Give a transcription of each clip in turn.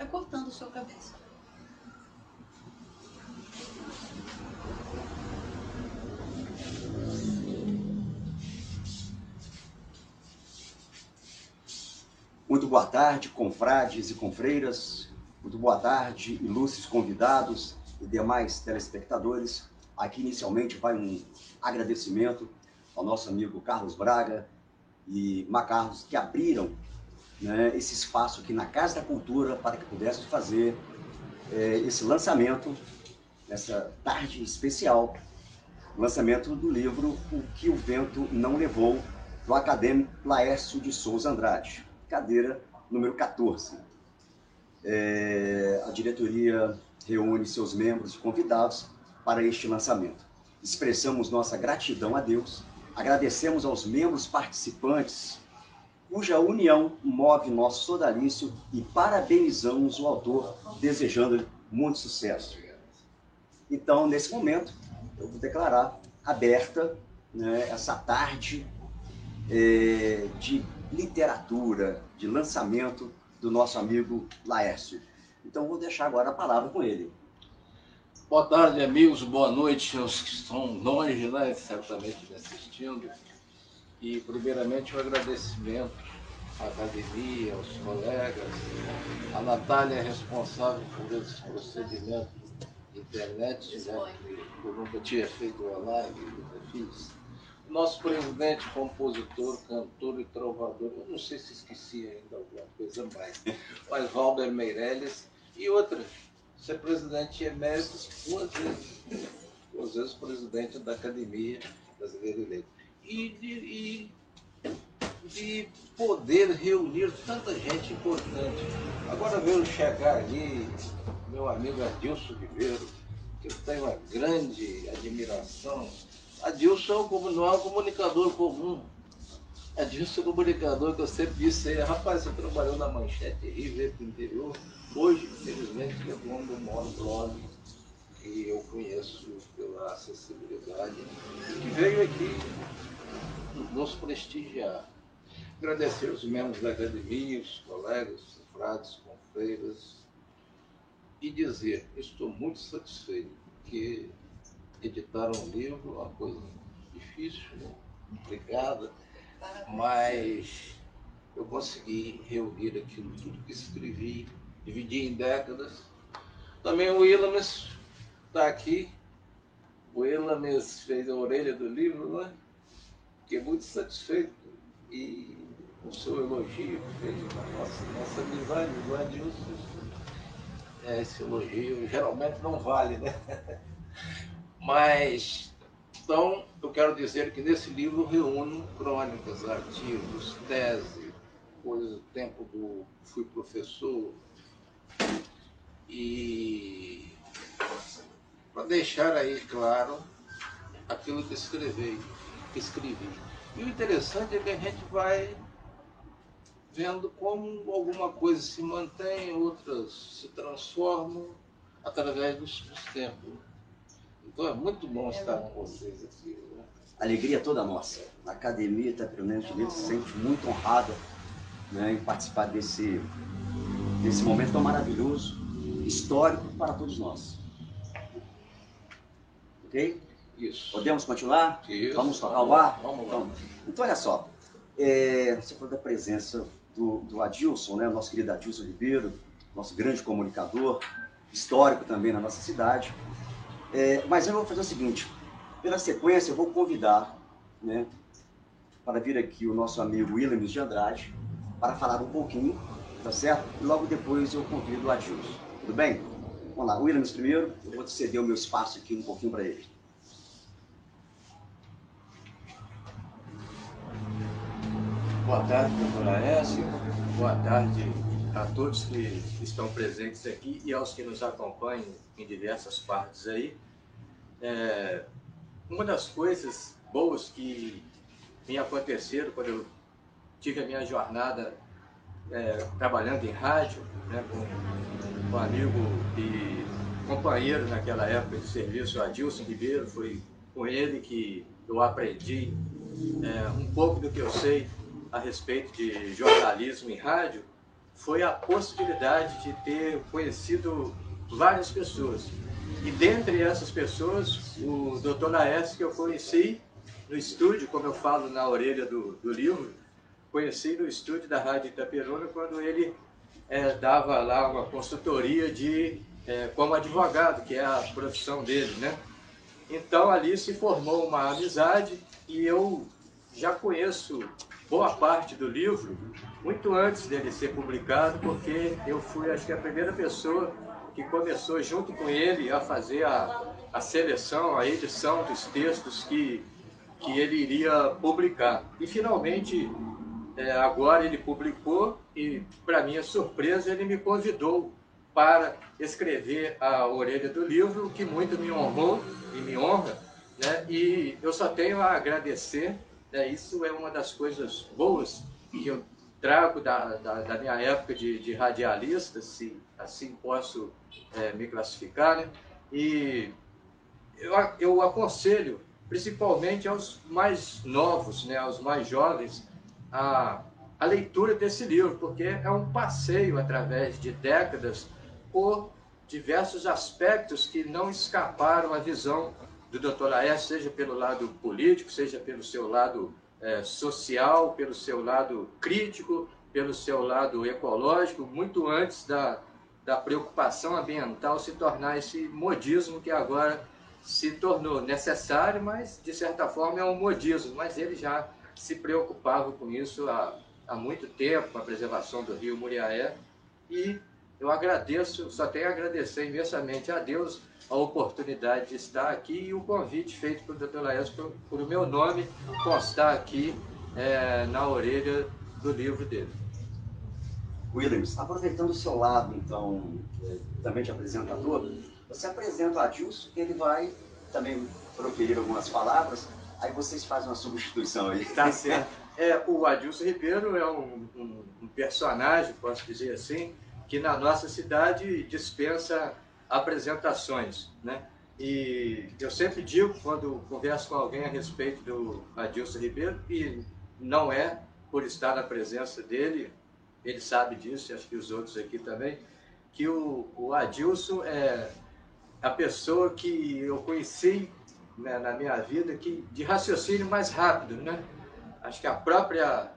Vai cortando a sua cabeça. Muito boa tarde, confrades e confreiras. Muito boa tarde, ilustres convidados e demais telespectadores. Aqui, inicialmente, vai um agradecimento ao nosso amigo Carlos Braga e Macarlos, que abriram, né, esse espaço aqui na Casa da Cultura para que pudéssemos fazer esse lançamento, nessa tarde especial, lançamento do livro O que o Vento Não Levou, do acadêmico Laércio de Souza Andrade, cadeira número 14. A diretoria reúne seus membros e convidados para este lançamento. Expressamos nossa gratidão a Deus, agradecemos aos membros participantes, cuja união move nosso sodalício, e parabenizamos o autor, desejando-lhe muito sucesso. Então, nesse momento, eu vou declarar aberta, né, essa tarde de literatura, de lançamento do nosso amigo Laércio. Então, vou deixar agora a palavra com ele. Boa tarde, amigos. Boa noite aos que estão longe, né, certamente me assistindo. E, primeiramente, um agradecimento à academia, aos colegas. A Natália é responsável por esse procedimento de internet, né, que eu nunca tinha feito uma live, nunca fiz. O nosso presidente, compositor, cantor e trovador, eu não sei se esqueci ainda alguma coisa mais, mas Valber Meirelles e outra, ser presidente emérito duas vezes presidente da Academia Brasileira de Letras. E de poder reunir tanta gente importante. Agora veio chegar ali meu amigo Adilson Ribeiro, que eu tenho uma grande admiração. Adilson não é um comunicador comum. Adilson é um comunicador que eu sempre disse, rapaz, você trabalhou na Manchete Rio, veio para o interior. Hoje, infelizmente, ele é dono do Monoblog, que eu conheço pela acessibilidade, que veio aqui nos prestigiar. Agradecer os membros da academia, os colegas, os frades, confreiras, e dizer, estou muito satisfeito, porque editar um livro é uma coisa difícil, complicada, mas eu consegui reunir aquilo tudo que escrevi, dividir em décadas. Também o Ilames está aqui, o Ilames fez a orelha do livro, né? Fiquei muito satisfeito e o seu elogio fez nossa amizade, o Adilson. Esse elogio geralmente não vale, né? Mas, então, eu quero dizer que nesse livro eu reúno crônicas, artigos, tese, coisas do tempo do fui professor, e para deixar aí claro aquilo que escrevi. E o interessante é que a gente vai vendo como alguma coisa se mantém, outras se transformam através dos tempos. Então é muito bom estar com vocês aqui. Né? Alegria toda nossa. A Academia Itaperunense de Letras se sente muito honrada, né, em participar desse momento tão maravilhoso, histórico para todos nós. Ok? Isso. Podemos continuar? Isso. Vamos tocar o bar? Vamos lá. Então, olha só. Você falou da presença do Adilson, né, o nosso querido Adilson Ribeiro, nosso grande comunicador, histórico também na nossa cidade. Mas eu vou fazer o seguinte, pela sequência eu vou convidar, né, para vir aqui o nosso amigo Ilames de Andrade, para falar um pouquinho, tá certo? E logo depois eu convido o Adilson, tudo bem? Vamos lá, o Ilames primeiro, eu vou ceder o meu espaço aqui um pouquinho para ele. Boa tarde, doutor Laércio. Boa tarde a todos que estão presentes aqui e aos que nos acompanham em diversas partes aí. Uma das coisas boas que me aconteceram quando eu tive a minha jornada trabalhando em rádio, né, com um amigo e companheiro naquela época de serviço, o Adilson Ribeiro, foi com ele que eu aprendi um pouco do que eu sei a respeito de jornalismo em rádio, foi a possibilidade de ter conhecido várias pessoas. E dentre essas pessoas, o Dr. Laércio, que eu conheci no estúdio, como eu falo na orelha do livro, conheci no estúdio da Rádio Itaperuna quando ele dava lá uma consultoria como advogado, que é a profissão dele, né? Então ali se formou uma amizade e eu já conheço boa parte do livro muito antes dele ser publicado, porque eu fui, acho que, a primeira pessoa que começou junto com ele a fazer a seleção, a edição dos textos que ele iria publicar. E finalmente, agora ele publicou e, para minha surpresa, ele me convidou para escrever a orelha do livro, que muito me honrou e me honra, né? E eu só tenho a agradecer, né? Isso é uma das coisas boas que eu trago da minha época de radialista, se assim posso me classificar, né? E eu aconselho, principalmente aos mais novos, né, aos mais jovens, a leitura desse livro, porque é um passeio através de décadas por diversos aspectos que não escaparam à visão do Dr. Laércio, seja pelo lado político, seja pelo seu lado social, pelo seu lado crítico, pelo seu lado ecológico, muito antes da preocupação ambiental se tornar esse modismo que agora se tornou necessário, mas de certa forma é um modismo, mas ele já se preocupava com isso há muito tempo, com a preservação do rio Muriaé, e eu agradeço, só tenho a agradecer imensamente a Deus a oportunidade de estar aqui e o convite feito pelo Dr. Laércio por o meu nome constar aqui na orelha do livro dele. Williams, aproveitando o seu lado, então, também de apresentador, você apresenta o Adilson, ele vai também proferir algumas palavras, aí vocês fazem uma substituição aí. Tá certo. O Adilson Ribeiro é um personagem, posso dizer assim, que na nossa cidade dispensa apresentações, né? E eu sempre digo, quando converso com alguém a respeito do Adilson Ribeiro, e não é por estar na presença dele, ele sabe disso, e acho que os outros aqui também, que o Adilson é a pessoa que eu conheci, né, na minha vida, de raciocínio mais rápido, né? Acho que a própria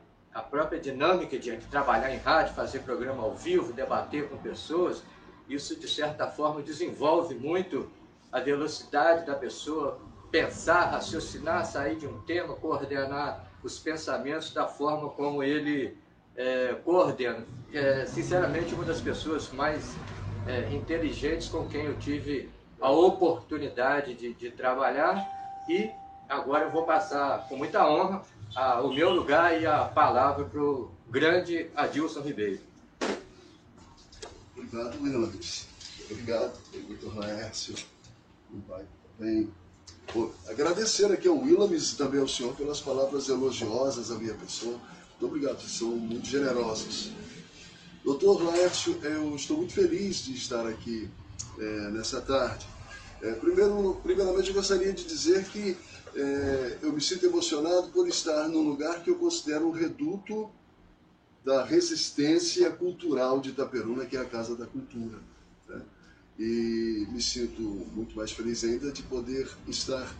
dinâmica de trabalhar em rádio, fazer programa ao vivo, debater com pessoas, isso de certa forma desenvolve muito a velocidade da pessoa pensar, raciocinar, sair de um tema, coordenar os pensamentos da forma como ele coordena. Sinceramente, uma das pessoas mais inteligentes com quem eu tive a oportunidade de trabalhar, e agora eu vou passar com muita honra o meu lugar e a palavra para o grande Adilson Ribeiro. Obrigado, Williams. Obrigado, Dr. Laércio. Bem, agradecer aqui ao Williams e também ao senhor pelas palavras elogiosas à minha pessoa. Muito obrigado, são muito generosos. Dr. Laércio, eu estou muito feliz de estar aqui nessa tarde. Primeiramente, eu gostaria de dizer que eu me sinto emocionado por estar num lugar que eu considero um reduto da resistência cultural de Itaperuna, que é a Casa da Cultura, né? E me sinto muito mais feliz ainda de poder estar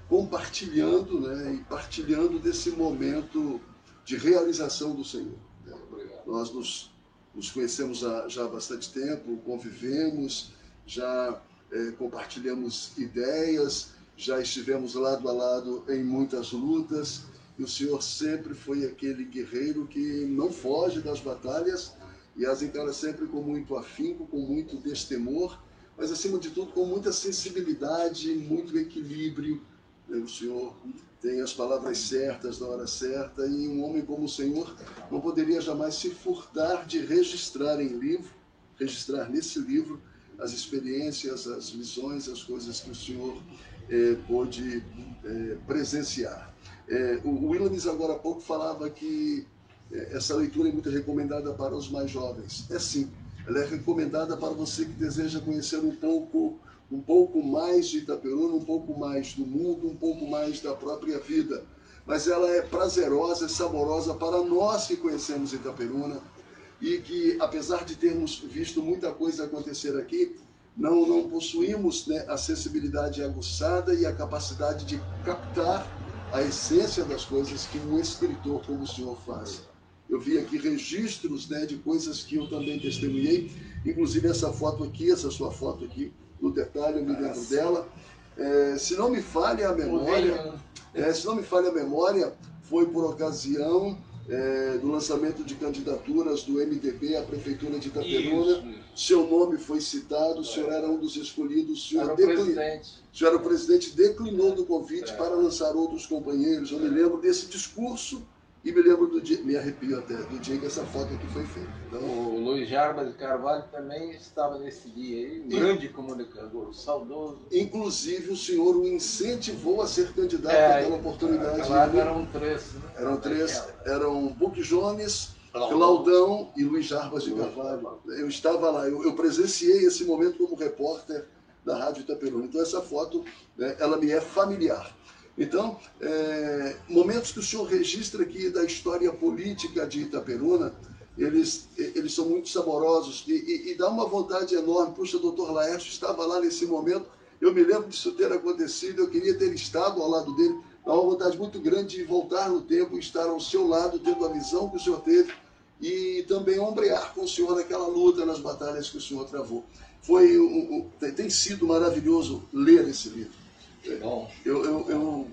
compartilhando, né, e partilhando desse momento de realização do Senhor. Nós nos conhecemos já há bastante tempo, convivemos, já compartilhamos ideias, já estivemos lado a lado em muitas lutas, e o Senhor sempre foi aquele guerreiro que não foge das batalhas e as encara sempre com muito afinco, com muito destemor, mas acima de tudo com muita sensibilidade, muito equilíbrio. O Senhor tem as palavras certas na hora certa, e um homem como o Senhor não poderia jamais se furtar de registrar nesse livro as experiências, as lições, as coisas que o Senhor pôde presenciar. O Williams agora há pouco falava que essa leitura é muito recomendada para os mais jovens. É sim, ela é recomendada para você que deseja conhecer um pouco mais de Itaperuna, um pouco mais do mundo, um pouco mais da própria vida. Mas ela é prazerosa e saborosa para nós que conhecemos Itaperuna e que, apesar de termos visto muita coisa acontecer aqui, não possuímos, né, a sensibilidade aguçada e a capacidade de captar a essência das coisas que um escritor como o senhor faz. Eu vi aqui registros, né, de coisas que eu também testemunhei, inclusive essa foto aqui, essa sua foto aqui, no detalhe, eu me lembro dela. Se não me falha a memória, foi por ocasião do lançamento de candidaturas do MDB à Prefeitura de Itaperuna. Seu nome foi citado, o senhor era um dos escolhidos, o senhor era o presidente, declinou do convite para lançar outros companheiros. Eu me lembro desse discurso e me lembro do dia, me arrepio até, do dia que essa foto aqui foi feita. Então, o Luiz Jarbas de Carvalho também estava nesse dia aí, um grande comunicador, saudoso. Inclusive o senhor o incentivou a ser candidato naquela oportunidade. Claro, eram três. Né? Eram três, eram Buck Jones, Claudão e Luiz Jarbas de Carvalho. Eu estava lá, eu presenciei esse momento como repórter da Rádio Itaperuna. Então essa foto, né, ela me é familiar. Então, momentos que o senhor registra aqui da história política de Itaperuna, eles são muito saborosos e dá uma vontade enorme. Puxa, o doutor Laércio estava lá nesse momento, eu me lembro disso ter acontecido, eu queria ter estado ao lado dele, dá uma vontade muito grande de voltar no tempo, estar ao seu lado, tendo a visão que o senhor teve e também ombrear com o senhor naquela luta, nas batalhas que o senhor travou. Tem sido maravilhoso ler esse livro. Eu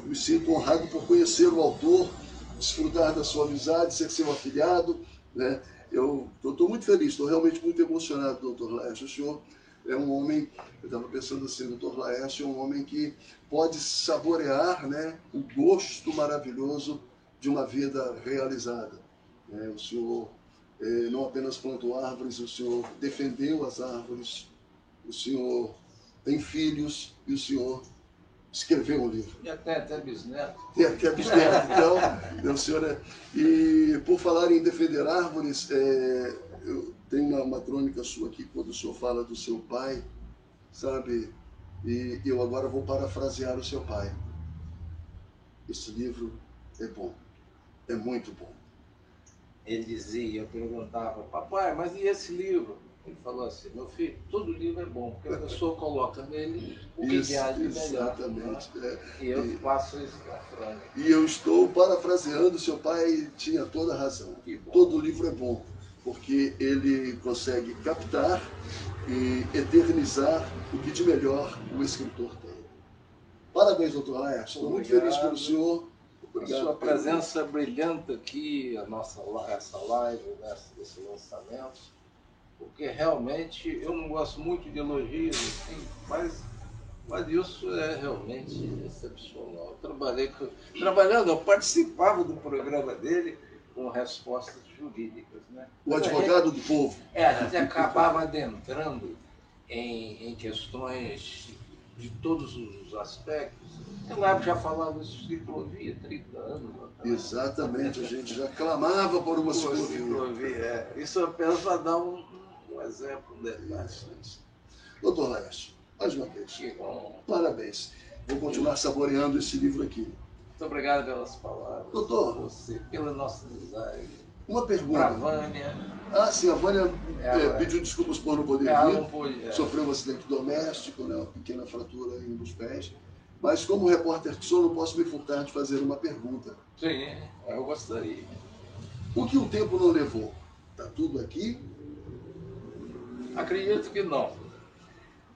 me sinto honrado por conhecer o autor, desfrutar da sua amizade, ser seu afilhado, né? Eu estou muito feliz, estou realmente muito emocionado, doutor Laércio. O senhor é um homem, eu estava pensando assim, doutor Laércio é um homem que pode saborear, né, o gosto maravilhoso de uma vida realizada. O senhor não apenas plantou árvores, o senhor defendeu as árvores, o senhor tem filhos e o senhor escreveu um livro. E até bisneto. E até bisneto. Então, o senhor E por falar em defender árvores, eu tenho uma crônica sua aqui, quando o senhor fala do seu pai, sabe? E eu agora vou parafrasear o seu pai. Esse livro é bom, é muito bom. Ele dizia, eu perguntava, papai, mas e esse livro? Ele falou assim, meu filho, todo livro é bom, porque a pessoa coloca nele o que há de melhor. Exatamente. E eu faço isso com a crônica. E eu estou parafraseando, seu pai tinha toda a razão. Todo livro é bom, porque ele consegue captar e eternizar o que de melhor o escritor tem. Parabéns, doutor Laércio. Estou muito feliz pelo senhor. Obrigado. A sua presença brilhante aqui, essa live, esse lançamento. Porque realmente eu não gosto muito de elogios, assim, mas isso é realmente excepcional. Eu participava do programa dele com respostas jurídicas, né? O advogado do povo. A gente acabava adentrando em questões de todos os aspectos. Eu já falava de ciclovia, 30 anos. Exatamente, a gente já clamava por uma ciclovia. Isso apenas para dar um exemplo desse. Doutor Laércio, mais uma vez, parabéns. Vou continuar saboreando esse livro aqui. Muito obrigado pelas palavras. Doutor, você, pela nossa amizade. Uma pergunta. Para a Vânia. Sim, a Vânia pediu desculpas por não poder vir. Sofreu um acidente doméstico, né, uma pequena fratura em um dos pés. Mas como repórter que sou, não posso me furtar de fazer uma pergunta. Sim, eu gostaria. O que o tempo não levou? Está tudo aqui? Acredito que não.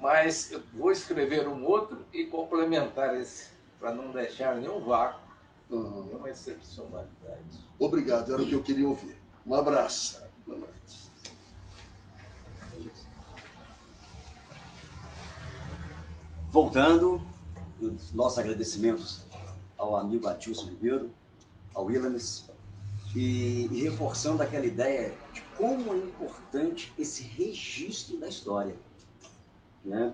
Mas eu vou escrever um outro e complementar esse, para não deixar nenhum vácuo. É uma excepcionalidade. Obrigado, era o que eu queria ouvir. Um abraço. Boa noite. Voltando, os nossos agradecimentos ao amigo Atilson Ribeiro, ao Willames, e reforçando aquela ideia de como é importante esse registro da história, né?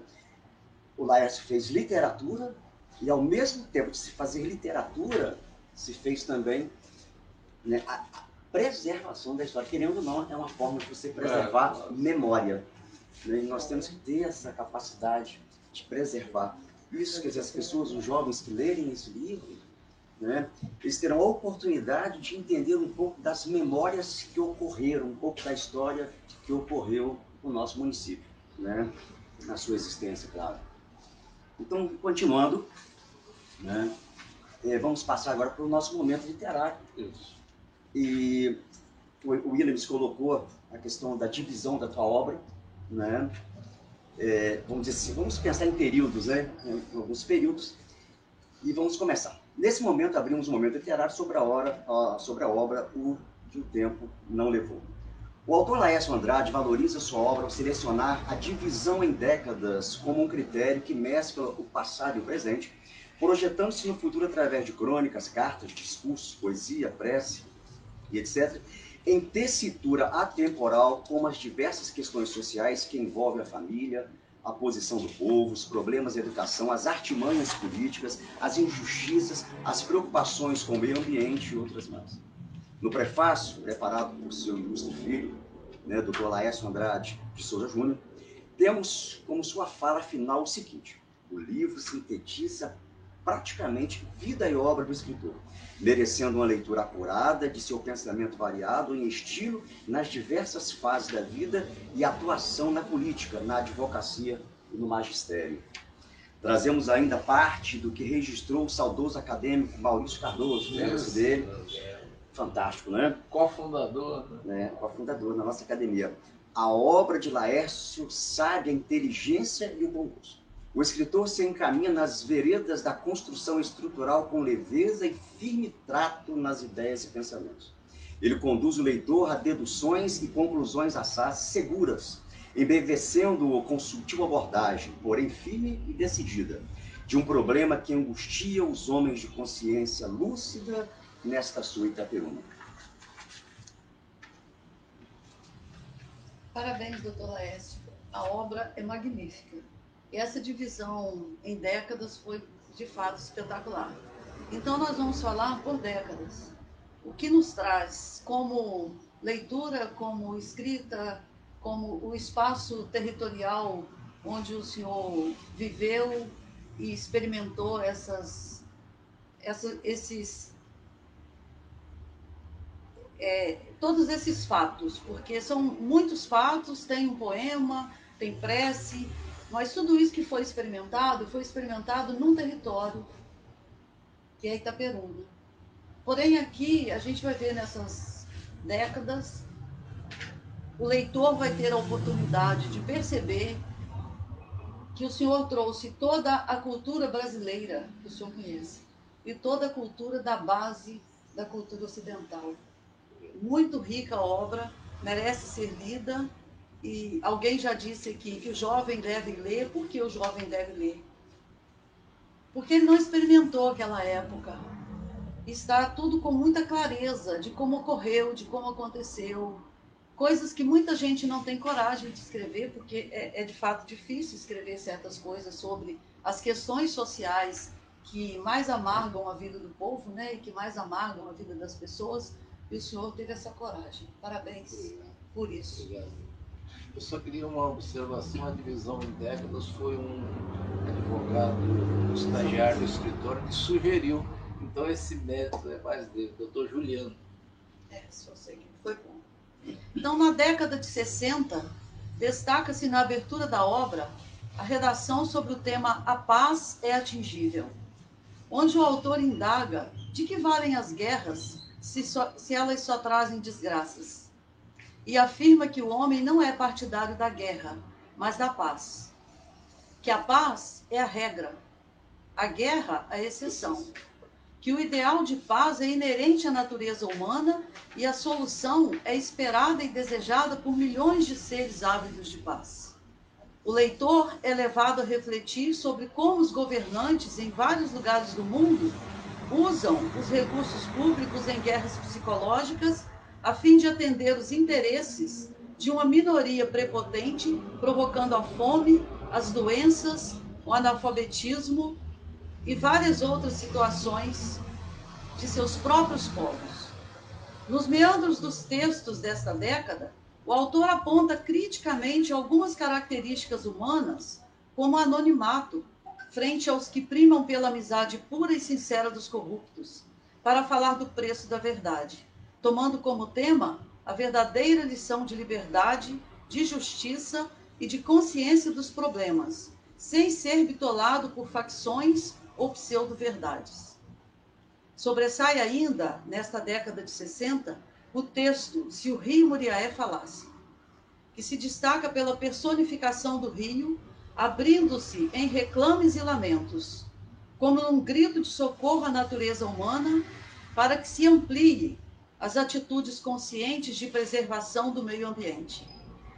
O Laércio fez literatura e, ao mesmo tempo de se fazer literatura, se fez também, né, a preservação da história. Querendo ou não, é uma forma de você preservar memória, né? E nós temos que ter essa capacidade de preservar. Isso, quer dizer, as pessoas, os jovens que lerem esse livro, né, eles terão a oportunidade de entender um pouco das memórias que ocorreram, um pouco da história que ocorreu no nosso município, né, na sua existência, claro. Então, continuando, né, vamos passar agora para o nosso momento literário. Isso. E o Williams colocou a questão da divisão da tua obra, né? Vamos dizer assim, vamos pensar em períodos, né? Em alguns períodos, e vamos começar. Nesse momento, abrimos um momento literário sobre a obra O que o Tempo Não Levou. O autor Laércio Andrade valoriza sua obra ao selecionar a divisão em décadas como um critério que mescla o passado e o presente, projetando-se no futuro através de crônicas, cartas, discursos, poesia, prece e etc., em tessitura atemporal como as diversas questões sociais que envolvem a família, a posição do povo, os problemas da educação, as artimanhas políticas, as injustiças, as preocupações com o meio ambiente e outras mais. No prefácio, preparado por seu ilustre filho, né, Dr. Laércio Andrade de Souza Júnior, temos como sua fala final o seguinte: o livro sintetiza praticamente vida e obra do escritor, merecendo uma leitura acurada de seu pensamento variado em estilo nas diversas fases da vida e atuação na política, na advocacia e no magistério. Trazemos ainda parte do que registrou o saudoso acadêmico Maurício Cardoso, lembra-se dele? Fantástico, né? Cofundador. Né? Cofundador da nossa academia. A obra de Laércio sabe a inteligência e o bom gosto. O escritor se encaminha nas veredas da construção estrutural com leveza e firme trato nas ideias e pensamentos. Ele conduz o leitor a deduções e conclusões assaz seguras, embevecendo-o com sutil abordagem, porém firme e decidida, de um problema que angustia os homens de consciência lúcida nesta sua Itaperuna. Parabéns, doutor Laércio. A obra é magnífica. E essa divisão em décadas foi, de fato, espetacular. Então, nós vamos falar por décadas. O que nos traz como leitura, como escrita, como o espaço territorial onde o senhor viveu e experimentou todos esses fatos, porque são muitos fatos, tem um poema, tem prece, mas tudo isso que foi experimentado num território, que é Itaperuna. Porém, aqui, a gente vai ver nessas décadas, o leitor vai ter a oportunidade de perceber que o senhor trouxe toda a cultura brasileira que o senhor conhece, e toda a cultura da base da cultura ocidental. Muito rica a obra, merece ser lida, e alguém já disse aqui que o jovem deve ler. Por que o jovem deve ler? Porque ele não experimentou aquela época. Está tudo com muita clareza de como ocorreu, de como aconteceu. Coisas que muita gente não tem coragem de escrever, porque é de fato difícil escrever certas coisas sobre as questões sociais que mais amargam a vida do povo, né, e que mais amargam a vida das pessoas, e o senhor teve essa coragem. Parabéns por isso. Obrigado. Eu só queria uma observação: a divisão em décadas foi um advogado, um estagiário do escritório que sugeriu. Então esse mérito é mais dele, doutor Juliano. Só sei que foi bom. Então, na década de 60, destaca-se na abertura da obra a redação sobre o tema A Paz é Atingível, onde o autor indaga de que valem as guerras se elas só trazem desgraças, e afirma que o homem não é partidário da guerra, mas da paz, que a paz é a regra, a guerra a exceção, que o ideal de paz é inerente à natureza humana e a solução é esperada e desejada por milhões de seres ávidos de paz. O leitor é levado a refletir sobre como os governantes em vários lugares do mundo usam os recursos públicos em guerras psicológicas a fim de atender os interesses de uma minoria prepotente, provocando a fome, as doenças, o analfabetismo e várias outras situações de seus próprios povos. Nos meandros dos textos desta década, o autor aponta criticamente algumas características humanas, como anonimato, frente aos que primam pela amizade pura e sincera dos corruptos, para falar do preço da verdade, tomando como tema a verdadeira lição de liberdade, de justiça e de consciência dos problemas, sem ser bitolado por facções ou pseudo-verdades. Sobressai ainda, nesta década de 60, o texto Se o Rio Muriaé Falasse, que se destaca pela personificação do rio, abrindo-se em reclames e lamentos, como num grito de socorro à natureza humana, para que se amplie as atitudes conscientes de preservação do meio ambiente.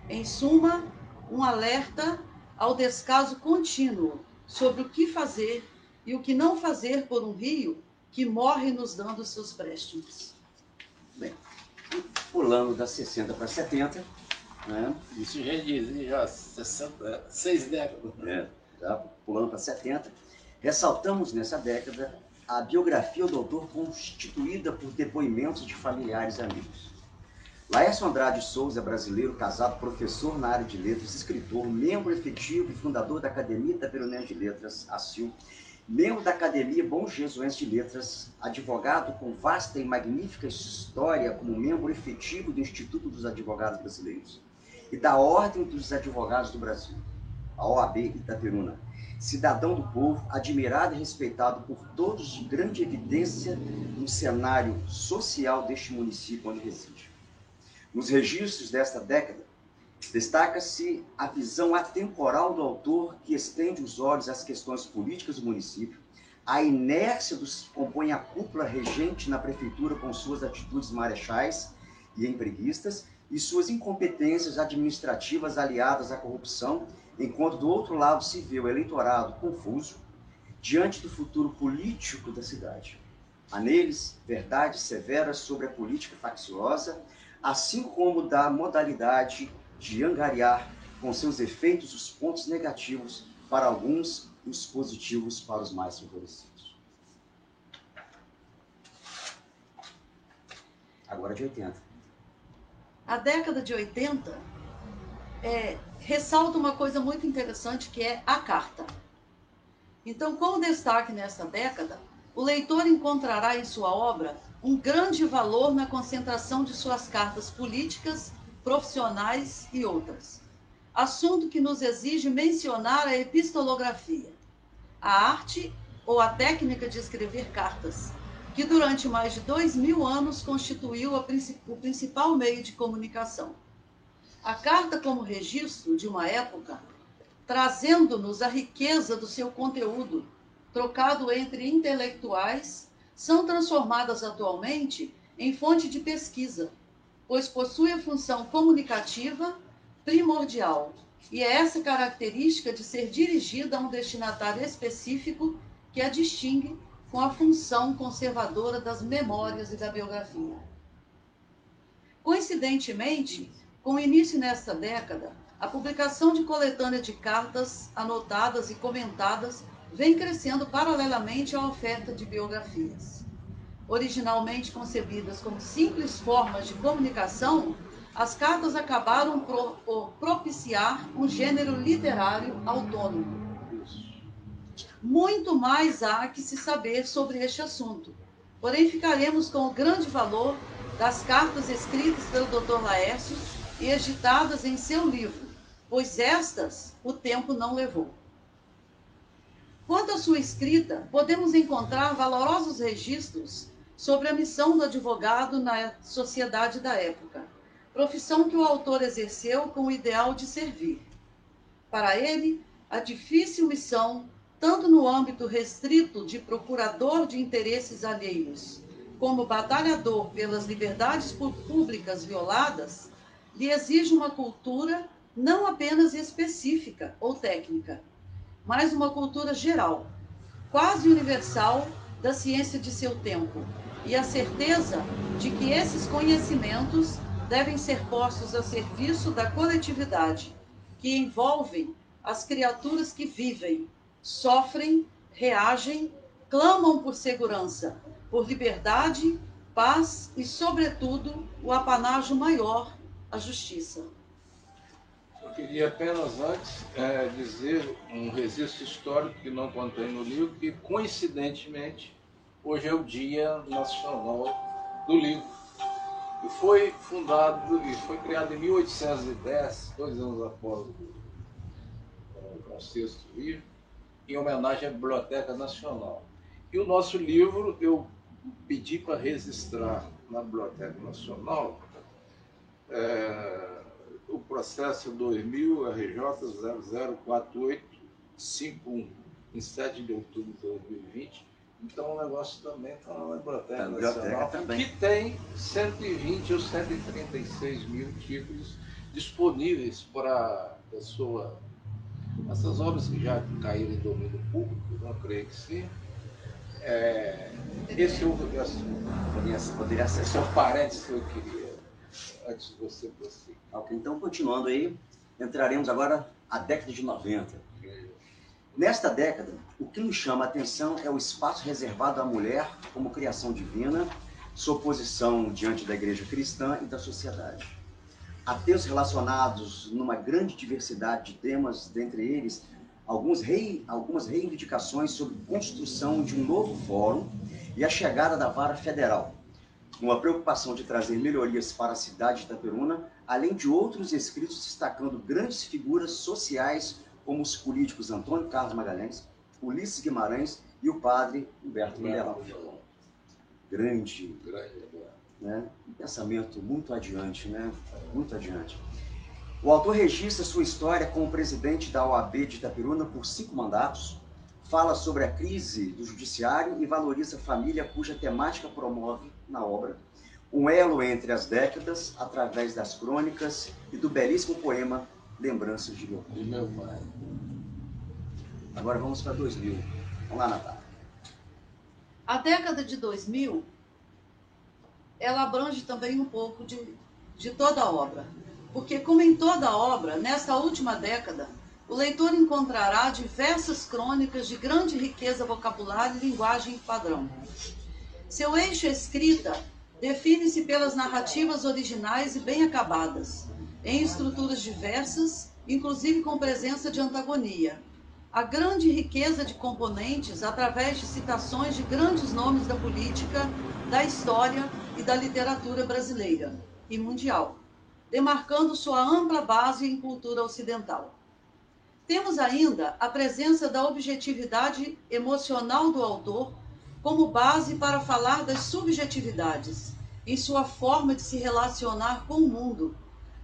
Em suma, um alerta ao descaso contínuo sobre o que fazer e o que não fazer por um rio que morre nos dando seus préstimos. Bem, pulando das 60 para 70, né? Isso já dizia, já 6 décadas. Já pulando para 70, ressaltamos nessa década a biografia do autor constituída por depoimentos de familiares e amigos. Laércio Andrade Souza é brasileiro, casado, professor na área de letras, escritor, membro efetivo e fundador da Academia Itaperunense de Letras, ACIL, membro da Academia Bom Jesuense de Letras, advogado com vasta e magnífica história como membro efetivo do Instituto dos Advogados Brasileiros e da Ordem dos Advogados do Brasil, a OAB Itaperuna. Cidadão do povo, admirado e respeitado por todos, de grande evidência no cenário social deste município onde reside. Nos registros desta década, destaca-se a visão atemporal do autor, que estende os olhos às questões políticas do município, a inércia dos que compõem a cúpula regente na prefeitura com suas atitudes marechais e empreguistas e suas incompetências administrativas aliadas à corrupção, enquanto do outro lado se vê o eleitorado confuso diante do futuro político da cidade. Há neles verdades severas sobre a política facciosa, assim como da modalidade de angariar com seus efeitos os pontos negativos para alguns e os positivos para os mais favorecidos. Agora de 80. A década de 80 ressalta uma coisa muito interessante, que é a carta. Então, com destaque nessa década, o leitor encontrará em sua obra um grande valor na concentração de suas cartas políticas, profissionais e outras. Assunto que nos exige mencionar a epistolografia, a arte ou a técnica de escrever cartas, que durante mais de 2000 anos constituiu o principal meio de comunicação. A carta como registro de uma época, trazendo-nos a riqueza do seu conteúdo, trocado entre intelectuais, são transformadas atualmente em fonte de pesquisa, pois possui a função comunicativa primordial, e é essa característica de ser dirigida a um destinatário específico que a distingue com a função conservadora das memórias e da biografia. Coincidentemente, com o início nesta década, a publicação de coletânea de cartas anotadas e comentadas vem crescendo paralelamente à oferta de biografias. Originalmente concebidas como simples formas de comunicação, as cartas acabaram por propiciar um gênero literário autônomo. Muito mais há que se saber sobre este assunto, porém ficaremos com o grande valor das cartas escritas pelo Dr. Laércio e editadas em seu livro, pois estas o tempo não levou. Quanto à sua escrita, podemos encontrar valorosos registros sobre a missão do advogado na sociedade da época, profissão que o autor exerceu com o ideal de servir. Para ele, a difícil missão, tanto no âmbito restrito de procurador de interesses alheios, como batalhador pelas liberdades públicas violadas, lhe exige uma cultura não apenas específica ou técnica, mas uma cultura geral, quase universal, da ciência de seu tempo, e a certeza de que esses conhecimentos devem ser postos a serviço da coletividade, que envolvem as criaturas que vivem, sofrem, reagem, clamam por segurança, por liberdade, paz e, sobretudo, o apanágio maior, a justiça. Eu queria apenas antes dizer um registro histórico que não contém no livro, que coincidentemente hoje é o Dia Nacional do Livro. E foi fundado e foi criado em 1810, 2 anos após o Sexto Livro, em homenagem à Biblioteca Nacional. E o nosso livro eu pedi para registrar na Biblioteca Nacional o processo 2000 RJ 004851, em 7 de outubro de 2020. Então o negócio também está na Biblioteca Nacional, também, que tem 120 ou 136 mil títulos disponíveis para a pessoa. Essas obras que já caíram em domínio público, não creio que sim. Esse poderia ser são parênteses que eu queria, antes de você prosseguir. Ok, então, continuando aí, entraremos agora à década de 90. Nesta década, o que nos chama a atenção é o espaço reservado à mulher como criação divina, sua posição diante da igreja cristã e da sociedade. Há textos relacionados numa grande diversidade de temas, dentre eles algumas reivindicações sobre construção de um novo fórum e a chegada da vara federal, uma preocupação de trazer melhorias para a cidade de Itaperuna, além de outros escritos destacando grandes figuras sociais como os políticos Antônio Carlos Magalhães, Ulisses Guimarães e o padre Humberto Lindelau. Grande, né? Um pensamento muito adiante, né? Muito adiante. O autor registra sua história como presidente da OAB de Itaperuna por 5 mandatos, fala sobre a crise do judiciário e valoriza a família cuja temática promove na obra um elo entre as décadas através das crônicas e do belíssimo poema Lembranças de meu pai. Agora vamos para 2000. Vamos lá, Natália. A década de 2000, ela abrange também um pouco de toda a obra. Porque, como em toda a obra, nesta última década, o leitor encontrará diversas crônicas de grande riqueza vocabular e linguagem padrão. Seu eixo escrita define-se pelas narrativas originais e bem acabadas, em estruturas diversas, inclusive com presença de antagonia. A grande riqueza de componentes através de citações de grandes nomes da política, da história e da literatura brasileira e mundial, demarcando sua ampla base em cultura ocidental. Temos ainda a presença da objetividade emocional do autor como base para falar das subjetividades, em sua forma de se relacionar com o mundo,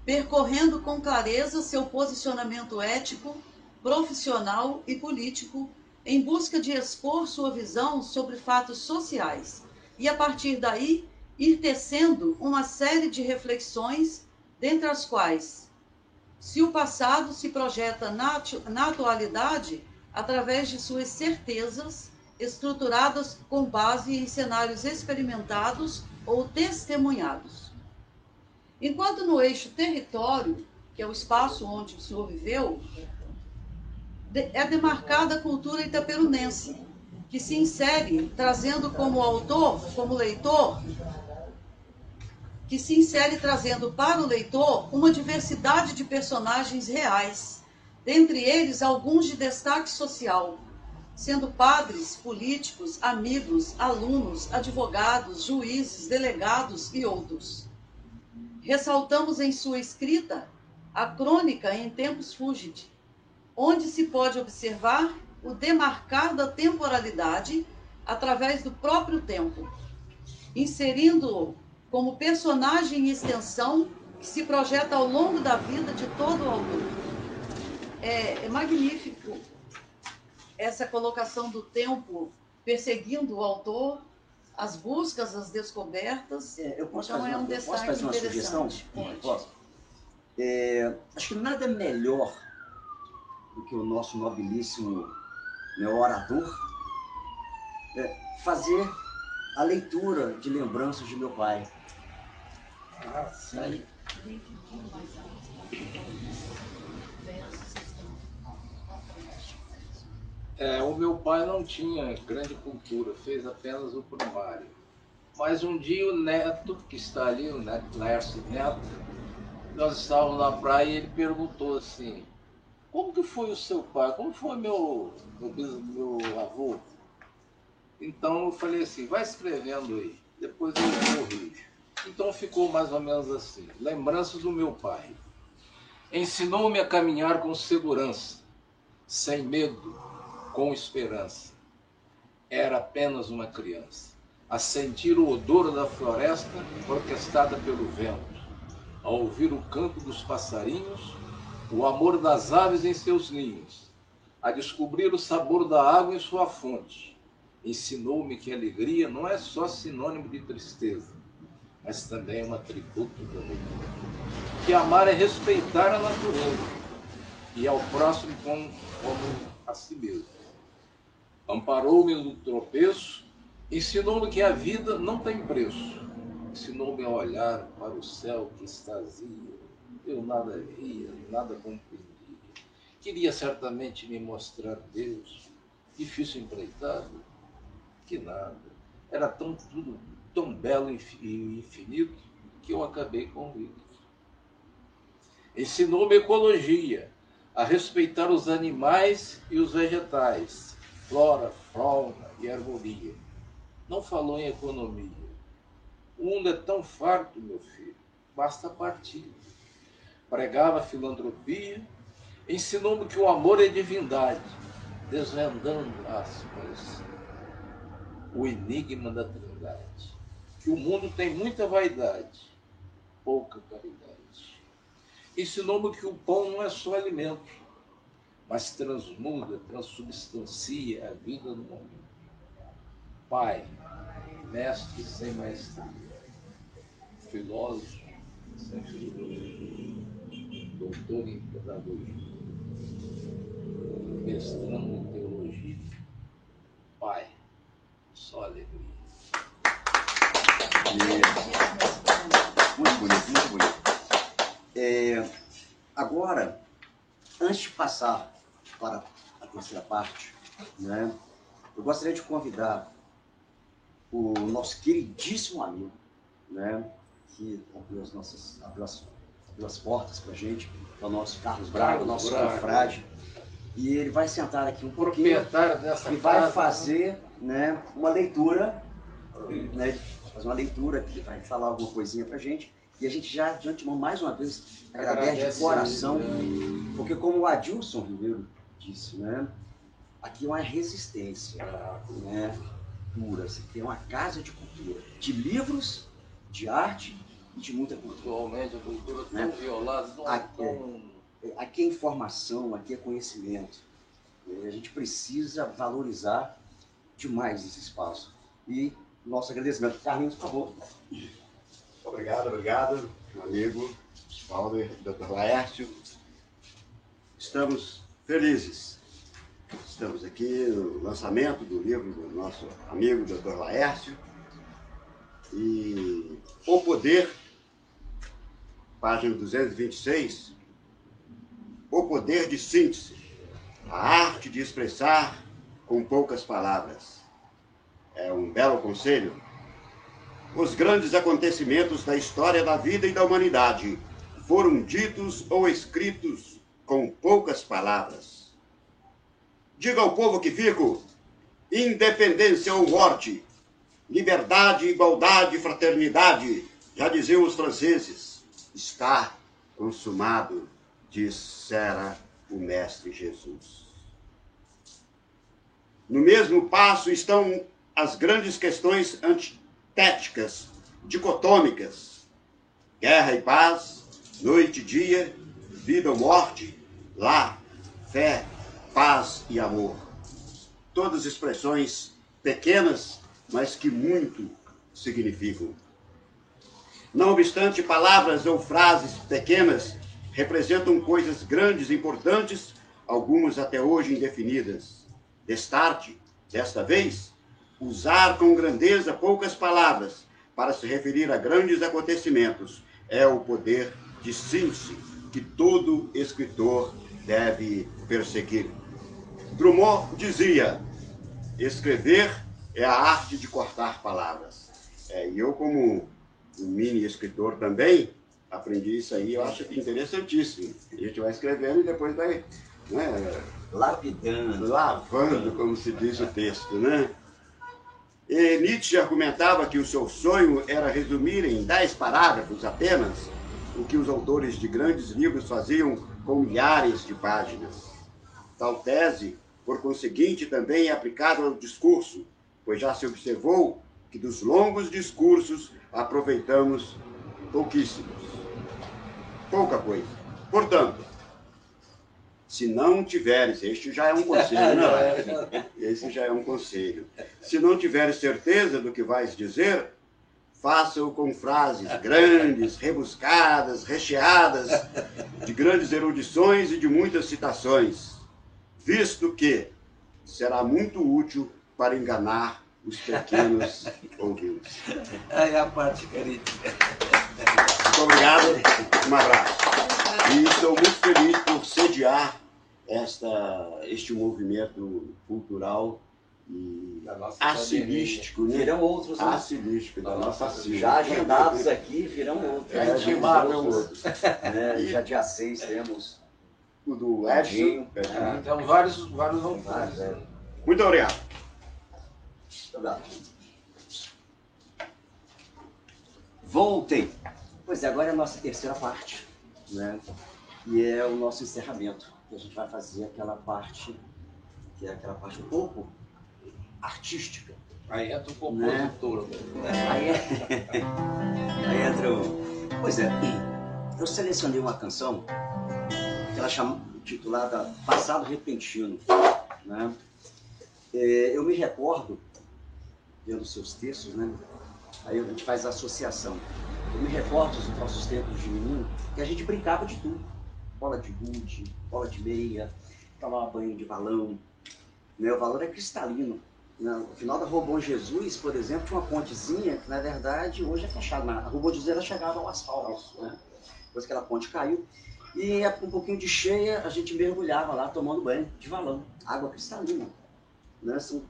percorrendo com clareza seu posicionamento ético, profissional e político, em busca de expor sua visão sobre fatos sociais, e a partir daí ir tecendo uma série de reflexões, dentre as quais, se o passado se projeta na atualidade através de suas certezas, estruturadas com base em cenários experimentados ou testemunhados. Enquanto no eixo território, que é o espaço onde o senhor viveu, é demarcada a cultura itaperunense, que se insere trazendo como autor, como leitor, que se insere trazendo para o leitor uma diversidade de personagens reais, dentre eles alguns de destaque social, sendo padres, políticos, amigos, alunos, advogados, juízes, delegados e outros. Ressaltamos em sua escrita a crônica em tempus fugit, onde se pode observar o demarcar da temporalidade através do próprio tempo, inserindo-o como personagem em extensão que se projeta ao longo da vida de todo o autor. É magnífico essa colocação do tempo perseguindo o autor, as buscas, as descobertas. Eu posso então fazer uma sugestão? Posso? Acho que nada é melhor do que o nosso nobilíssimo orador fazer a leitura de Lembranças de meu pai. Sim. O meu pai não tinha grande cultura, fez apenas o primário. Mas um dia o neto, que está ali, o Lércio Neto, nós estávamos na praia e ele perguntou assim: como que foi o seu pai? Como foi meu avô? Então eu falei assim, vai escrevendo aí, depois eu corrijo. Então ficou mais ou menos assim, lembranças do meu pai. Ensinou-me a caminhar com segurança, sem medo, com esperança. Era apenas uma criança, a sentir o odor da floresta orquestrada pelo vento, a ouvir o canto dos passarinhos, o amor das aves em seus ninhos, a descobrir o sabor da água em sua fonte. Ensinou-me que alegria não é só sinônimo de tristeza, mas também é um atributo da alegria. Que amar é respeitar a natureza e ao próximo como a si mesmo. Amparou-me no tropeço, ensinou-me que a vida não tem preço. Ensinou-me a olhar para o céu que extasia. Eu nada via, nada compreendia. Queria certamente me mostrar Deus. Difícil empreitada, que nada. Era tudo tão belo e infinito que eu acabei convicto. Ensinou-me ecologia, a respeitar os animais e os vegetais, flora, fauna e harmonia. Não falou em economia. O mundo é tão farto, meu filho, basta partilha. Pregava filantropia, ensinou-me que o amor é divindade, desvendando, aspas, o enigma da trindade. Que o mundo tem muita vaidade, pouca caridade. Ensinou-me que o pão não é só alimento, mas transmuda, transubstancia a vida no mundo. Pai, mestre sem maestria, filósofo sem filosofia, doutor em pedagogia, mestrando em teologia. Pai, só alegria. Muito bonito, muito bonito. Agora, antes de passar para a terceira parte, né, eu gostaria de convidar o nosso queridíssimo amigo, né, que abriu as portas para a gente, é o nosso Carlos Braga, nosso confrade, e ele vai sentar aqui um pouquinho e vai fazer, né, uma leitura, né, que vai falar alguma coisinha para a gente. E a gente já, de antemão, mais uma vez, agradece de coração, porque como o Adilson Ribeiro disse, né, aqui é uma resistência, né, pura. Isso aqui é uma casa de cultura, de livros, de arte e de muita cultura. Atualmente a cultura tão violada, Aqui é informação, aqui é conhecimento. E a gente precisa valorizar demais esse espaço. E nosso agradecimento. Carlinhos, por favor. Obrigado, meu amigo Valder, Dr. Laércio. Estamos felizes. Estamos aqui no lançamento do livro do nosso amigo Dr. Laércio. E O Poder, página 226, O Poder de Síntese, a arte de expressar com poucas palavras. É um belo conselho. Os grandes acontecimentos da história da vida e da humanidade foram ditos ou escritos com poucas palavras. Diga ao povo que fico, independência ou morte, liberdade, igualdade, fraternidade, já diziam os franceses, está consumado, dissera o Mestre Jesus. No mesmo passo estão as grandes questões antitéticas, dicotômicas, guerra e paz, noite e dia, vida ou morte, lá, fé, paz e amor. Todas expressões pequenas, mas que muito significam. Não obstante, palavras ou frases pequenas representam coisas grandes e importantes, algumas até hoje indefinidas. Destarte, desta vez, usar com grandeza poucas palavras para se referir a grandes acontecimentos é o poder de síntese que todo escritor deve perseguir. Drummond dizia, escrever é a arte de cortar palavras. E eu, como um mini escritor também, aprendi isso aí, eu acho interessantíssimo. A gente vai escrevendo e depois vai, né, lapidando, lavando, como se diz o texto, né? E Nietzsche argumentava que o seu sonho era resumir em 10 parágrafos apenas o que os autores de grandes livros faziam com milhares de páginas. Tal tese, por conseguinte, também é aplicável ao discurso, pois já se observou que dos longos discursos aproveitamos pouquíssimos. Pouca coisa. Portanto, se não tiveres, este já é um conselho, não é? Esse já é um conselho. Se não tiveres certeza do que vais dizer, faça-o com frases grandes, rebuscadas, recheadas de grandes erudições e de muitas citações, visto que será muito útil para enganar os pequenos ouvintes. Aí a parte, querido. Muito obrigado, um abraço. E estou muito feliz por sediar este movimento cultural e acilístico, né? Virão outros, né? Acilístico da nossa Silva. Já agendados aqui, virão outros. Virão outros. Já dia 6 temos O do Edson. Então, vários autores. Muito obrigado. Obrigado. Voltei. Pois é, agora é a nossa terceira parte, né? E é o nosso encerramento, que a gente vai fazer aquela parte, que é aquela parte um pouco artística. Aí entra o compositor. Aí entra o... Pois é, eu selecionei uma canção que ela chama, titulada Passado Repentino, né? Eu me recordo, vendo seus textos, né? Aí a gente faz a associação. Eu me recordo dos nossos tempos de menino, que a gente brincava de tudo. Bola de gude, bola de meia, tomava banho de balão. Né? O valor é cristalino. No final da Rua Bom Jesus, por exemplo, tinha uma pontezinha que, na verdade, hoje é fechada. Mas a Rua Bom Jesus ela chegava ao asfalto. Né? Depois que aquela ponte caiu. E um pouquinho de cheia, a gente mergulhava lá, tomando banho de balão. Água cristalina. Né? Assim,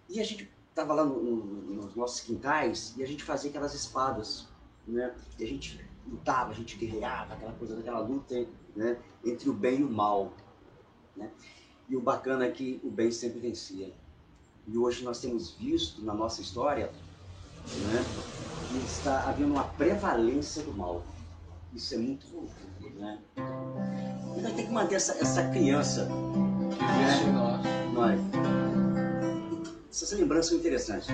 e a gente estava lá nos nossos quintais e a gente fazia aquelas espadas. Né? E a gente lutava, a gente guerreava, aquela coisa daquela luta, né? Entre o bem e o mal. Né? E o bacana é que o bem sempre vencia. E hoje nós temos visto na nossa história, né, que está havendo uma prevalência do mal. Isso é muito louco. Né? Então tem que manter essa criança. Né? Nós. Essas lembranças são interessantes.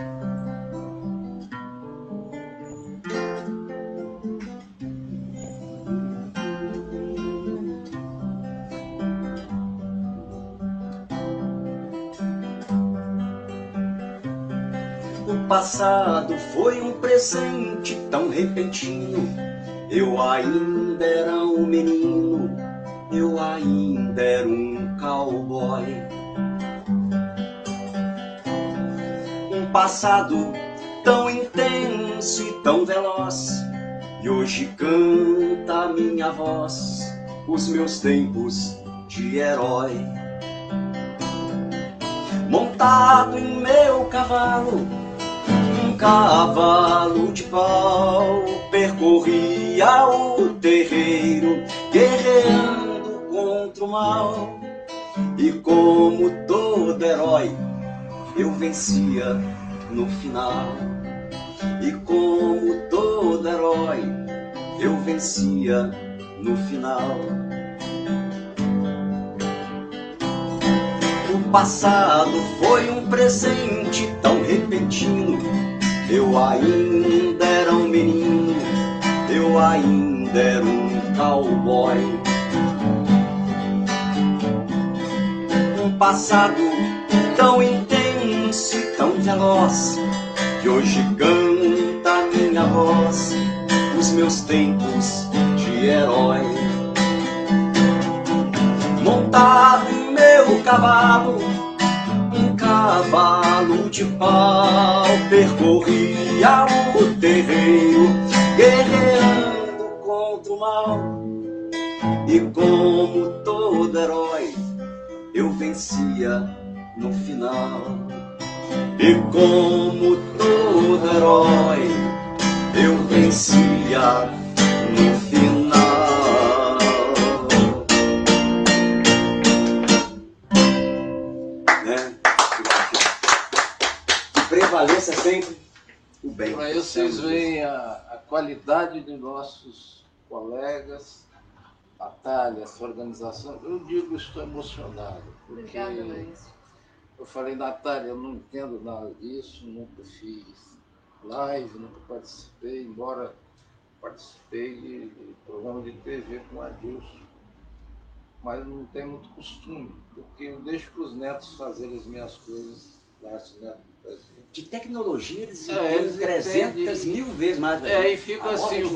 O passado foi um presente tão repentino. Eu ainda era um menino, eu ainda era um cowboy. Um passado tão intenso e tão veloz, e hoje canta a minha voz os meus tempos de herói. Montado em meu cavalo, um cavalo de pau, percorria o terreiro, guerreando contra o mal. E como todo herói, eu vencia no final. E como todo herói, eu vencia no final. O passado foi um presente tão repentino. Eu ainda era um menino, eu ainda era um cowboy. Um passado tão intenso e tão veloz, que hoje canta a minha voz os meus tempos de herói. Montado em meu cavalo, um cavalo de pau, percorria o terreiro, guerreando contra o mal. E como todo herói, eu vencia no final. E como todo herói, eu vencia no final. Né? Que prevalência Aí vocês veem a qualidade de nossos colegas, Natália, essa organização. Eu digo, estou emocionado. Obrigada, Luiz. Eu falei, Natália, eu não entendo nada disso, nunca fiz live, nunca participei, embora participei de programa de TV com o Adilson, mas não tenho muito costume, porque eu deixo para os netos fazerem as minhas coisas, os netos do Brasil. De tecnologia eles eles entendem 300 mil vezes mais. E fica assim, eu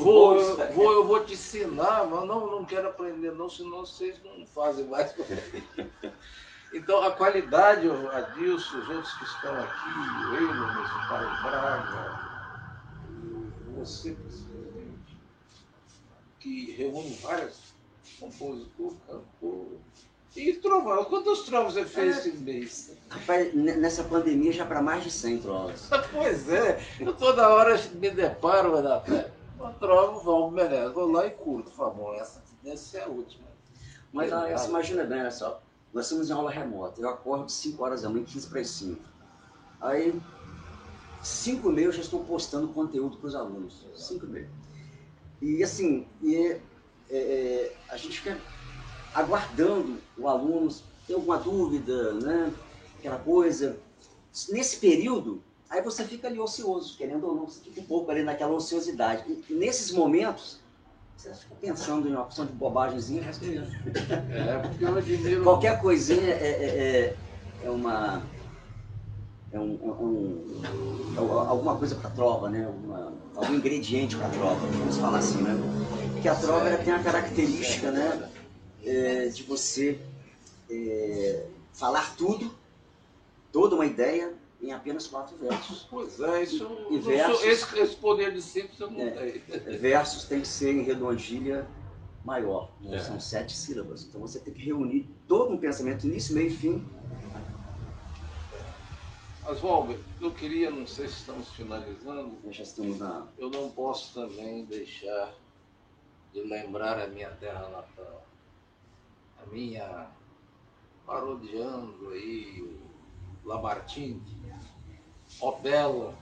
vou te ensinar, mas não quero aprender não, senão vocês não fazem mais. Então, a qualidade, o Adilson, os outros que estão aqui, o Eilones, o Paulo Braga, você, presidente, que reúne vários compositores, cantores, e trovão. Quantos trovos você fez esse mês? Rapaz, nessa pandemia já para mais de 100 trovas. Pois é, eu toda hora me deparo, Natália, uma trova, vamos, beleza, vou lá e curto, favor, essa é a última. Mas você imagina bem, olha só. Nós estamos em aula remota, eu acordo 5 horas da manhã, 15 para as 5. Aí, 5h30 eu já estou postando conteúdo para os alunos. 5h30. E assim, a gente fica aguardando o aluno, tem alguma dúvida, né? Aquela coisa. Nesse período, aí você fica ali ocioso, querendo ou não, você fica um pouco ali naquela ociosidade. E nesses momentos, você fica pensando em uma opção de bobagemzinha, respirando. Porque eu admiro... Qualquer coisinha alguma coisa para a trova, né? Algum ingrediente para a trova, vamos falar assim, né? Porque a trova ela tem a característica, né? De você falar tudo, toda uma ideia, em apenas 4 versos. Pois é, isso, e versos, esse poder de síntese eu não tenho. Versos tem que ser em redondilha maior, né? São 7 sílabas. Então você tem que reunir todo um pensamento, início, meio e fim. Mas, Walber, eu queria, não sei se estamos finalizando, Nós já estamos eu não posso também deixar de lembrar a minha terra natal, a minha, parodiando aí o Lamartine, ó bela,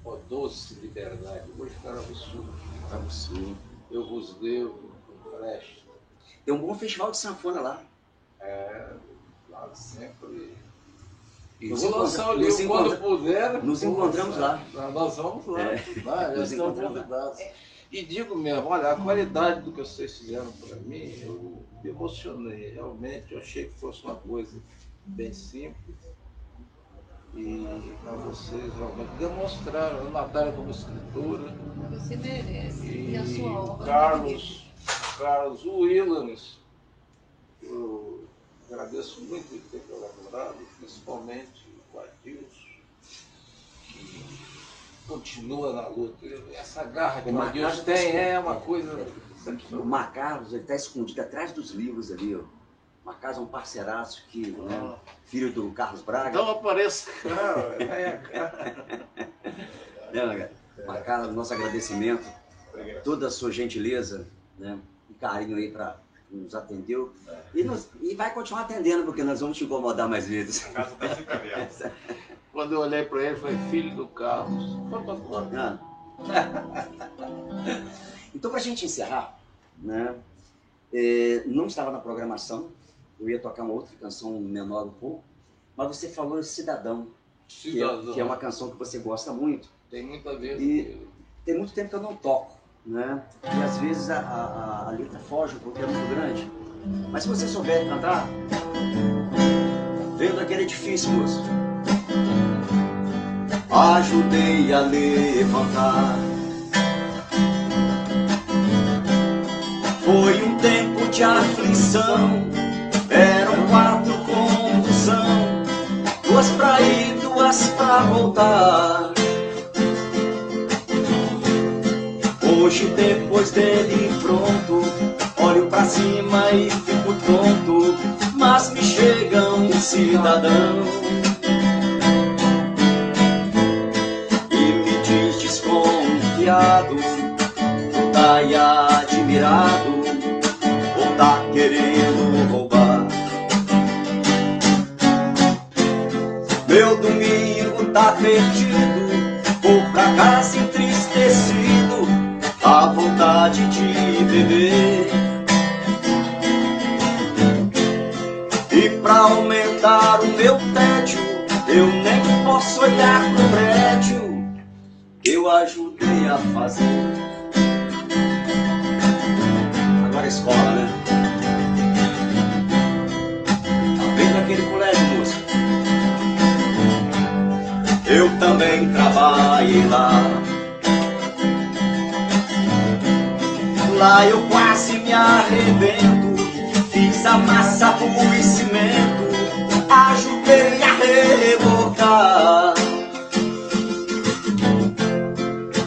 ó doce liberdade, hoje Carabuçu, eu vos devo um empréstimo. Tem um bom festival de sanfona lá. Lá sempre. E Nos vou lançar o livro quando puder. Nos encontramos lá. Nós vamos lá. Já estão convidados. E digo mesmo, olha, a qualidade do que vocês fizeram para mim, eu me emocionei. Realmente, eu achei que fosse uma coisa bem simples. E para vocês realmente demonstraram, a Natália como escritora. Você merece. E a sua obra. Carlos, o Willanes, eu agradeço muito de ter colaborado, principalmente o Adilson, que continua na luta. Essa garra que o Adilson tem é uma coisa... O Marcarlos, ele está escondido atrás dos livros ali, ó. Marcarlos é um parceiraço que, né, filho do Carlos Braga. Então apareça, cara. Marcarlos, nosso agradecimento, toda a sua gentileza, né, e carinho aí para nos atendeu. E vai continuar atendendo, porque nós vamos te incomodar mais vezes. A casa está sempre aberta. Quando eu olhei para ele, foi filho do Carlos. Então, para a gente encerrar, né, não estava na programação, eu ia tocar uma outra canção menor um pouco, mas você falou Cidadão, que é uma canção que você gosta muito. Tem muito a ver. E tem muito tempo que eu não toco, né? E às vezes a letra foge porque é muito grande. Mas se você souber cantar, vendo aquele edifício, moço, ajudei a levantar. Foi um tempo de aflição, eram 4 condução, 2 pra ir, 2 pra voltar. Hoje, depois dele pronto, olho pra cima e fico tonto, mas me chega um cidadão e me diz desconfiado, tá aí admirado, ou tá querendo roubar. Meu domingo tá perdido, vou pra casa entristecido, vontade de beber. E pra aumentar o meu tédio, eu nem posso olhar pro prédio que eu ajudei a fazer. Agora a escola, né? Tá vendo aquele colégio, moça? Eu também trabalhei lá. Lá eu quase me arrebento. Fiz a massa, fogo e cimento, ajudei a rebocar.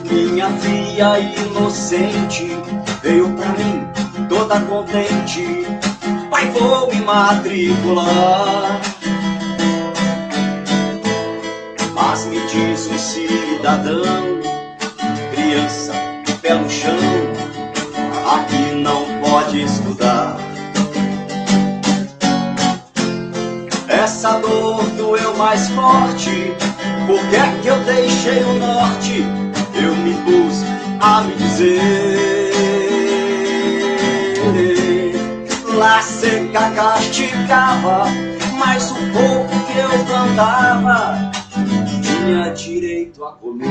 Minha filha inocente veio pra mim toda contente: pai, vou me matricular. Mas me diz um cidadão, criança, pé no chão, aqui não pode estudar. Essa dor doeu mais forte, porque é que eu deixei o norte? Eu me pus a me dizer. Lá seca castigava, mas o pouco que eu plantava tinha direito a comer.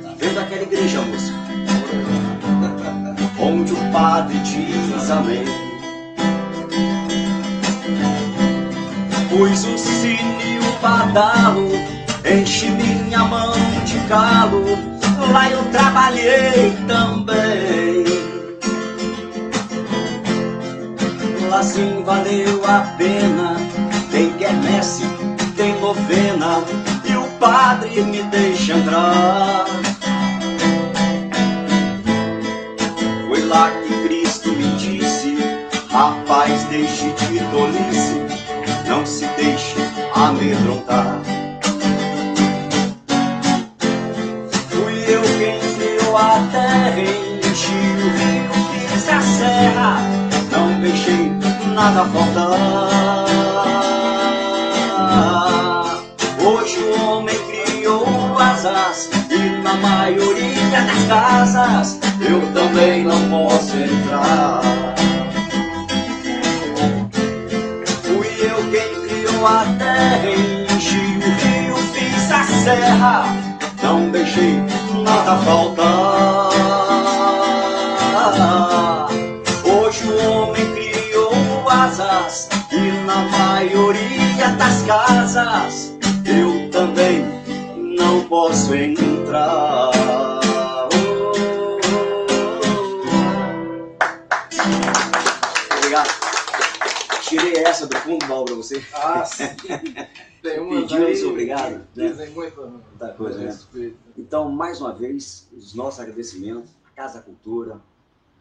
Tá vendo aquela igreja, moça? Onde o padre diz amém. Pus o sino e o badalo, enche minha mão de calo, lá eu trabalhei também. Lá sim valeu a pena, tem quermesse, tem novena, e o padre me deixa entrar. Foi lá que Cristo me disse: rapaz, deixe de tolice, não se deixe amedrontar. Fui eu quem criou a terra, enchi o rio, fiz a serra, não deixei nada faltar. Hoje o homem criou asas e na maioria das casas eu também não posso entrar. Fui eu quem criou a terra, enchi o rio, fiz a serra, não deixei nada faltar. Hoje o homem criou asas e na maioria das casas eu também não posso entrar. Obrigado. Tirei essa do fundo do baú pra você. Ah, sim. Tem uma Pediu isso, obrigado. Dizem muita coisa, né? Então, mais uma vez, os nossos agradecimentos à Casa Cultura,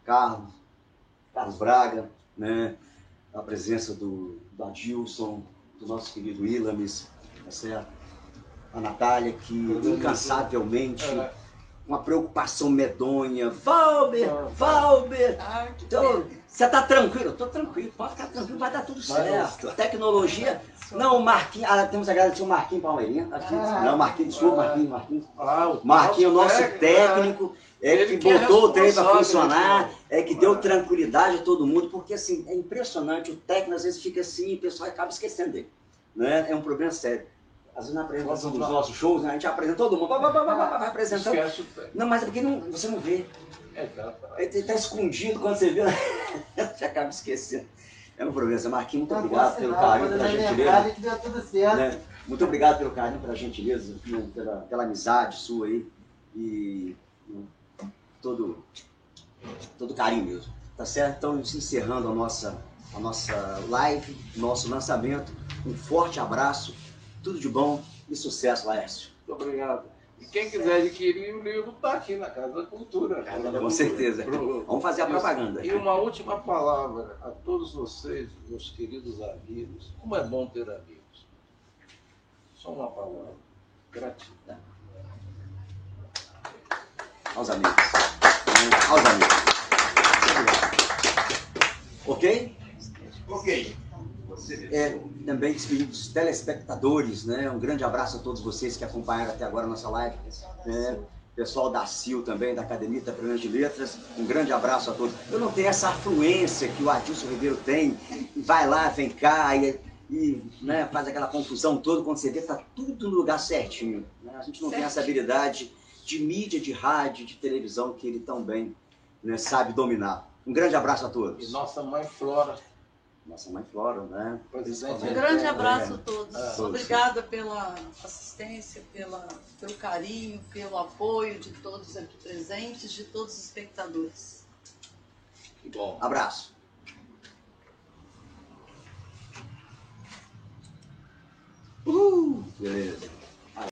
Carlos Braga, né? A presença do Adilson, do nosso querido Ilames, tá certo? A Natália, que incansavelmente, uma preocupação medonha. Valber! Então, você tá tranquilo? Eu tô tranquilo, pode ficar tranquilo, vai dar tudo certo. A tecnologia. Não, o Marquinhos, temos que agradecer o Marquinhos Palmeirinha. Aqui. Não, Marquinhos, desculpa, Marquinhos. Marquinhos, nosso técnico, que botou o trem para funcionar, que deu tranquilidade a todo mundo, porque assim, é impressionante, o técnico às vezes fica assim e o pessoal acaba esquecendo dele. Né? É um problema sério. Às vezes na apresentação dos nossos shows, né, a gente apresenta todo mundo, vai apresentando. Não, mas é porque você não vê. Ele está escondido, quando você vê, você acaba esquecendo. É um problema. Marquinhos, muito obrigado pelo carinho, pela gentileza. Deu tudo certo. Né? Muito obrigado pelo carinho, pela gentileza, pela amizade sua aí. E todo carinho mesmo. Tá certo? Então, encerrando a nossa live, nosso lançamento. Um forte abraço, tudo de bom e sucesso, Laércio. Muito obrigado. E quem quiser adquirir o livro, está aqui na Casa da Cultura. Com certeza. Vamos fazer a propaganda. E uma última palavra a todos vocês, meus queridos amigos. Como é bom ter amigos. Só uma palavra. Gratidão. Aos amigos. Aos amigos. Ok? Ok. É, também despedir dos telespectadores, né? Um grande abraço a todos vocês que acompanharam até agora a nossa live, né? Pessoal da CIL também, da Academia Itapiranga de Letras, um grande abraço a todos. Eu não tenho essa afluência que o Adilson Ribeiro tem, vai lá, vem cá e né, faz aquela confusão toda, quando você vê, tá tudo no lugar certinho. Né? A gente não tem essa habilidade de mídia, de rádio, de televisão que ele tão bem, né, sabe dominar. Um grande abraço a todos. E nossa mãe Flora. Nossa mãe Flora, né? Presidente. Um grande abraço a todos. Ah, Obrigada pela assistência, pelo carinho, pelo apoio de todos aqui presentes, de todos os espectadores. Que bom. Abraço. Beleza.